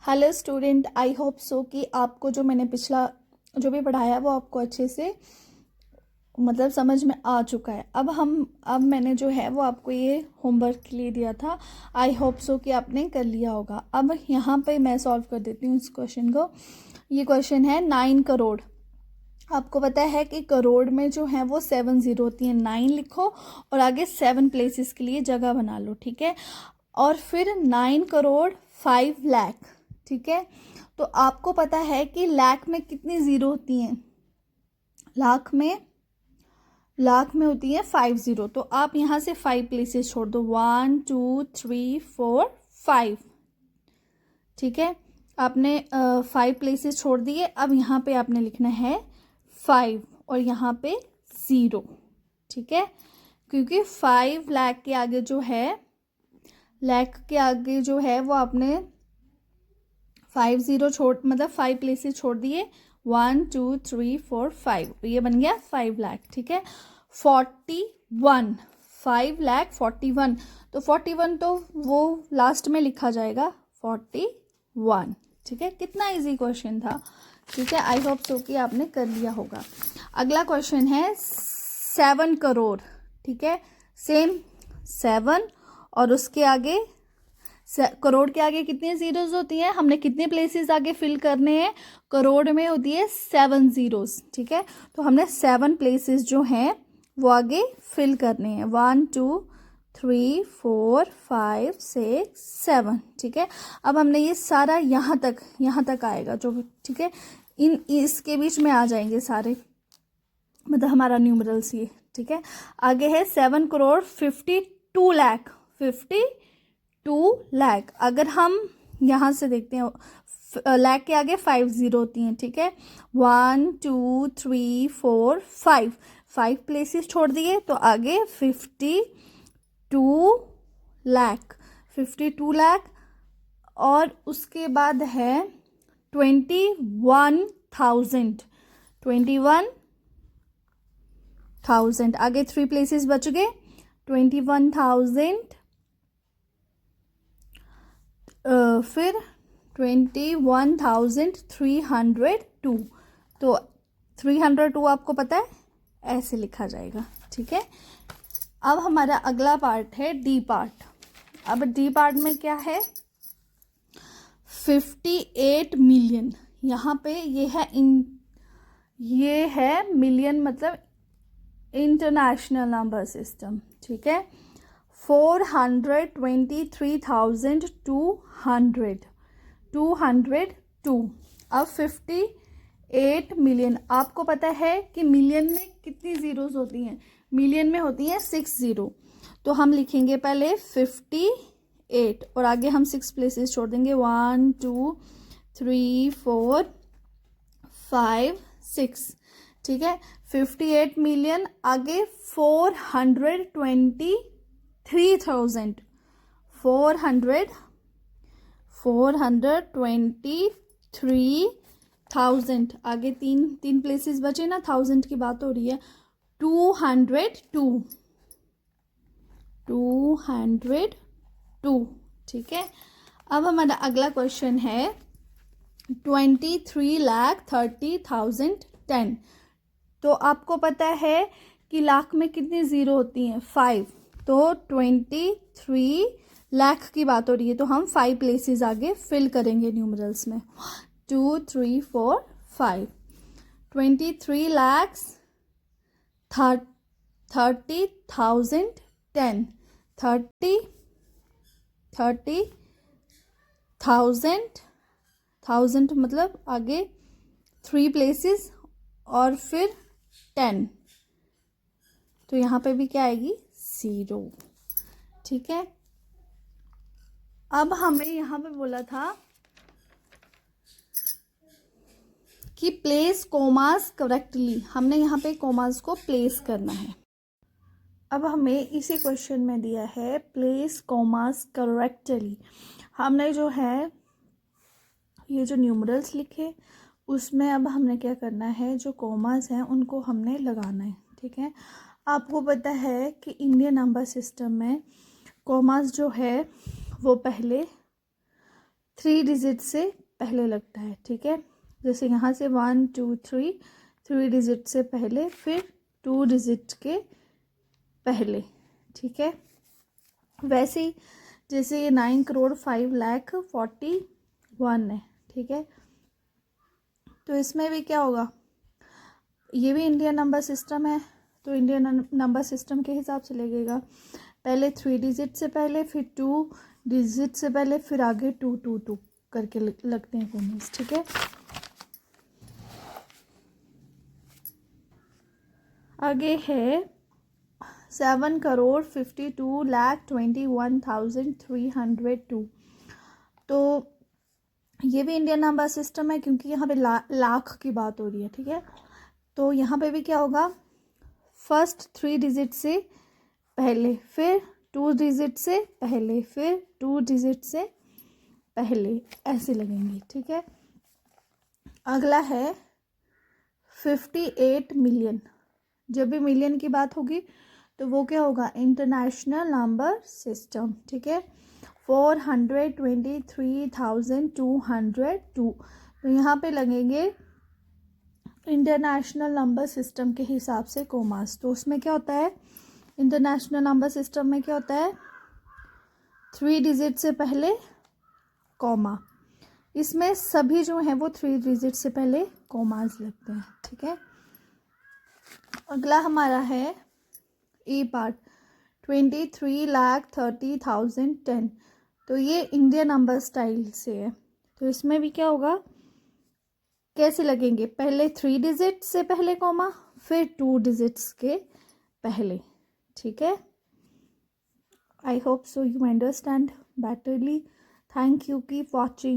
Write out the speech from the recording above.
Hello student, I hope so कि आपको जो मैंने पिछला जो भी पढ़ाया वो आपको अच्छे से मतलब समझ में आ चुका है। अब मैंने जो है वो आपको ये होमवर्क के लिए दिया था। आई होप सो कि आपने कर लिया होगा। अब यहाँ पे मैं सॉल्व कर देती हूँ इस क्वेश्चन को। ये क्वेश्चन है 9 करोड़। आपको पता है कि करोड़ में जो है वो 7 जीरो होती है। 9 लिखो और आगे 7 प्लेसेस के लिए जगह बना लो, ठीक है। और फिर 9 करोड़ 5 लाख, ठीक है। तो आपको पता है कि लाख में कितनी ज़ीरो होती हैं? लाख में होती है 5 जीरो। तो आप यहाँ से 5 प्लेसेस छोड़ दो, 1 2 3 4 5, ठीक है। आपने 5 प्लेसेस छोड़ दिए। अब यहाँ पे आपने लिखना है 5 और यहाँ पे 0, ठीक है। क्योंकि 5 लाख के आगे जो है, लाख के आगे जो है वो आपने 5 जीरो छोड़ मतलब 5 प्लेसेस छोड़ दिए। 1 2 3 4 5, ये बन गया 5 लाख, ठीक है। 41, 5 लाख 41, तो 41 तो वो लास्ट में लिखा जाएगा 41, ठीक है। कितना इजी क्वेश्चन था, ठीक है। आई होप सो कि आपने कर लिया होगा। अगला क्वेश्चन है 7 करोड़, ठीक है। सेम 7 और उसके आगे करोड़ के आगे कितने जीरोस होती हैं? हमने कितने प्लेसेस आगे फिल करने हैं? करोड़ में होती है 7 जीरोस, ठीक है। तो हमने 7 प्लेसेस जो हैं वो आगे फिल करने हैं। 1 2 3 4 5 6 7, ठीक है। अब हमने ये सारा यहाँ तक आएगा जो भी, ठीक है। इसके बीच में आ जाएंगे सारे, मतलब हमारा न्यूमरल्स ये, ठीक है। आगे है 7 करोड़ 52 लाख, 52 लाख। अगर हम यहाँ से देखते हैं, लाख के आगे 5 जीरो होती हैं, ठीक है। 1 2 3 4 5 प्लेसेस छोड़ दिए तो आगे 52 लाख, 52 लाख। और उसके बाद है 21,000, 21,000 आगे 3 प्लेसेस बच गए। 21,000 फिर 21,302, तो 302 आपको पता है ऐसे लिखा जाएगा, ठीक है। अब हमारा अगला पार्ट है डी पार्ट। अब डी पार्ट में क्या है? 58 मिलियन। यहाँ पे ये है मिलियन, मतलब इंटरनेशनल नंबर सिस्टम, ठीक है। 423,202। अब 58 मिलियन। आपको पता है कि मिलियन में कितनी जीरोस होती हैं? मिलियन में होती हैं 6 जीरो। तो हम लिखेंगे पहले 58 और आगे हम 6 प्लेसेस छोड़ देंगे। 1 2 3 4 5 6, ठीक है। 58 मिलियन आगे 423,000, 423,000 आगे तीन प्लेसेस बचे ना, 1000 की बात हो रही है। 202, ठीक है। अब हमारा अगला क्वेश्चन है 23,30,010। तो आपको पता है कि लाख में कितनी जीरो होती हैं? 5। तो 23 लाख की बात हो रही है तो हम 5 प्लेसेस आगे फिल करेंगे न्यूमरल्स में। 2 3 4 5। 23 lakhs 30,010, 30,000 मतलब आगे 3 प्लेसेस और फिर 10, तो यहाँ पे भी क्या आएगी? 0, ठीक है। अब हमें यहाँ पे बोला था कि प्लेस कोमास करेक्टली। हमने यहाँ पे कोमास को प्लेस करना है। अब हमें इसी क्वेश्चन में दिया है प्लेस कोमास करेक्टली। हमने जो है ये जो न्यूमरल्स लिखे उसमें अब हमने क्या करना है, जो कोमास हैं उनको हमने लगाना है, ठीक है। आपको पता है कि इंडियन नंबर सिस्टम में कोमास जो है वो पहले 3 डिजिट से पहले लगता है, ठीक है। जैसे यहाँ से 1 2 3 डिजिट से पहले, फिर 2 डिजिट के पहले, ठीक है। वैसे ही जैसे ये 9,05,41 है, ठीक है। तो इसमें भी क्या होगा, ये भी इंडियन नंबर सिस्टम है, तो इंडियन नंबर सिस्टम के हिसाब से लगेगा। पहले 3 डिजिट से पहले, फिर 2 डिजिट से पहले, फिर आगे 2 2 2 करके लगते हैं कोमास, ठीक है। आगे है 7,52,21,302। तो ये भी इंडियन नंबर सिस्टम है, क्योंकि यहाँ पे लाख की बात हो रही है, ठीक है। तो यहाँ पे भी क्या होगा, फर्स्ट 3 डिजिट से पहले, फिर 2 डिजिट से पहले, फिर 2 डिजिट से पहले, ऐसे लगेंगे, ठीक है। अगला है 58 मिलियन। जब भी मिलियन की बात होगी तो वो क्या होगा, इंटरनेशनल नंबर सिस्टम, ठीक है। 423,202। तो यहाँ पे लगेंगे इंटरनेशनल नंबर सिस्टम के हिसाब से कोमास। तो उसमें क्या होता है, इंटरनेशनल नंबर सिस्टम में क्या होता है, 3 डिजिट से पहले कॉमा। इसमें सभी जो हैं वो 3 डिजिट से पहले कोमास लगते हैं, ठीक है। अगला हमारा है ए पार्ट 23,30,010। तो ये इंडियन नंबर स्टाइल से है। तो इसमें भी क्या होगा, कैसे लगेंगे, पहले 3 डिजिट से पहले कॉमा, फिर 2 डिजिट्स के पहले, ठीक है। I hope so you understand betterly. Thank you, keep watching.